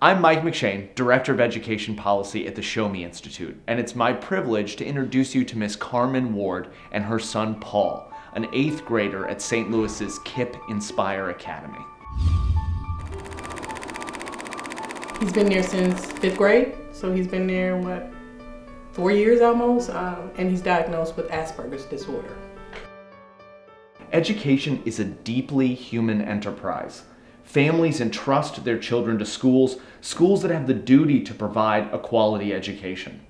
I'm Mike McShane, Director of Education Policy at the Show Me Institute, and it's my privilege to introduce you to Miss Carmen Ward and her son Paul, an 8th grader at St. Louis's KIPP Inspire Academy. He's been there since 5th grade, so he's been there, 4 years almost, and he's diagnosed with Asperger's disorder. Education is a deeply human enterprise. Families entrust their children to schools that have the duty to provide a quality education.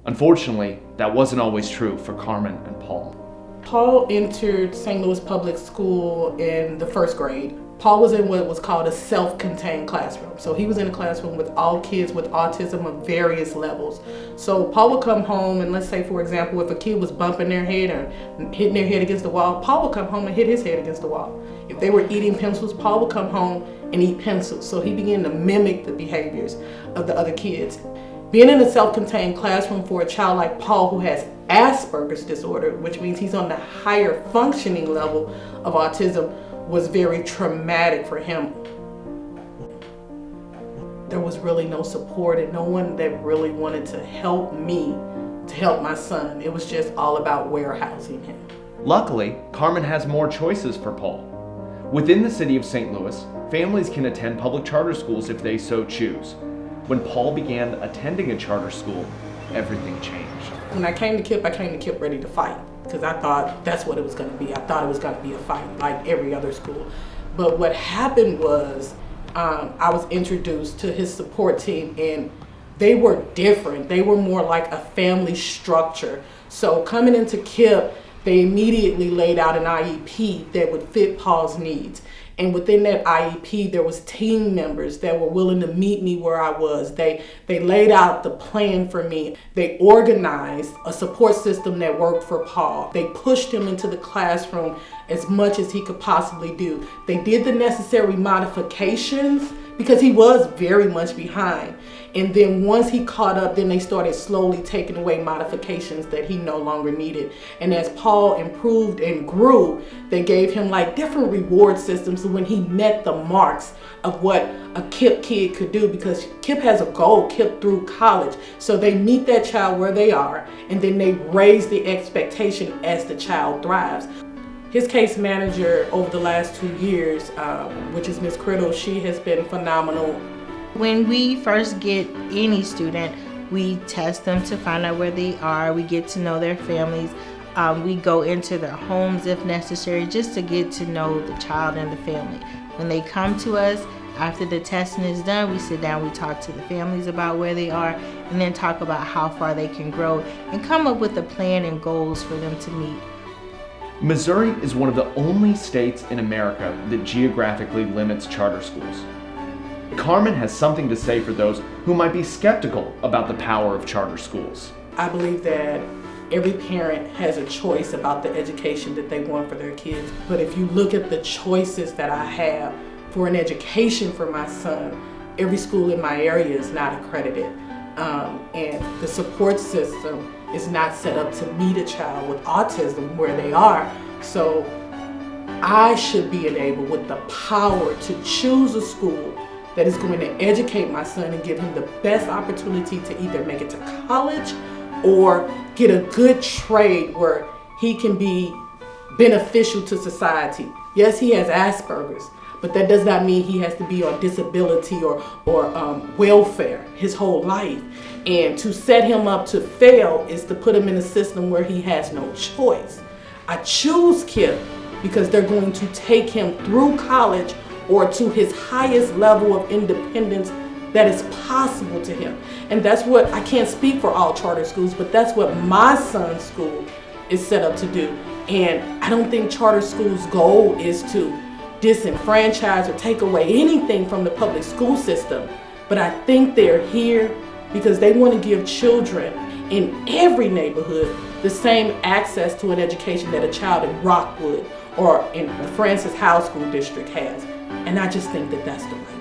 Unfortunately, that wasn't always true for Carmen and Paul. Paul entered St. Louis Public School in the 1st grade. Paul was in what was called a self-contained classroom. So he was in a classroom with all kids with autism of various levels. So Paul would come home and let's say, for example, if a kid was bumping their head or hitting their head against the wall, Paul would come home and hit his head against the wall. If they were eating pencils, Paul would come home and eat pencils. So he began to mimic the behaviors of the other kids. Being in a self-contained classroom for a child like Paul who has Asperger's disorder, which means he's on the higher functioning level of autism, was very traumatic for him. There was really no support and no one that really wanted to help me, to help my son. It was just all about warehousing him. Luckily, Carmen has more choices for Paul. Within the city of St. Louis, families can attend public charter schools if they so choose. When Paul began attending a charter school, everything changed. When I came to KIPP ready to fight, because I thought that's what it was going to be. I thought it was going to be a fight like every other school. But what happened was I was introduced to his support team and they were different. They were more like a family structure. So coming into KIPP, they immediately laid out an IEP that would fit Paul's needs. And within that IEP, there was team members that were willing to meet me where I was. They laid out the plan for me. They organized a support system that worked for Paul. They pushed him into the classroom as much as he could possibly do. They did the necessary modifications because he was very much behind. And then once he caught up, then they started slowly taking away modifications that he no longer needed. And as Paul improved and grew, they gave him like different reward systems when he met the marks of what a KIPP kid could do, because KIPP has a goal, KIPP through college. So they meet that child where they are, and then they raise the expectation as the child thrives. His case manager over the last 2 years, which is Ms. Criddle, she has been phenomenal. When we first get any student, we test them to find out where they are. We get to know their families. We go into their homes if necessary, just to get to know the child and the family. When they come to us, after the testing is done, we sit down, we talk to the families about where they are, and then talk about how far they can grow and come up with a plan and goals for them to meet. Missouri is one of the only states in America that geographically limits charter schools. Carmen has something to say for those who might be skeptical about the power of charter schools. I believe that every parent has a choice about the education that they want for their kids. But if you look at the choices that I have for an education for my son, every school in my area is not accredited. And the support system is not set up to meet a child with autism where they are. So I should be enabled with the power to choose a school that is going to educate my son and give him the best opportunity to either make it to college or get a good trade where he can be beneficial to society. Yes, he has Asperger's, but that does not mean he has to be on disability or welfare his whole life. And to set him up to fail is to put him in a system where he has no choice. I choose KIPP because they're going to take him through college or to his highest level of independence that is possible to him. And that's what, I can't speak for all charter schools, but that's what my son's school is set up to do. And I don't think charter schools' goal is to disenfranchise or take away anything from the public school system. But I think they're here because they want to give children in every neighborhood the same access to an education that a child in Rockwood or in the Francis House School District has. And I just think that that's the right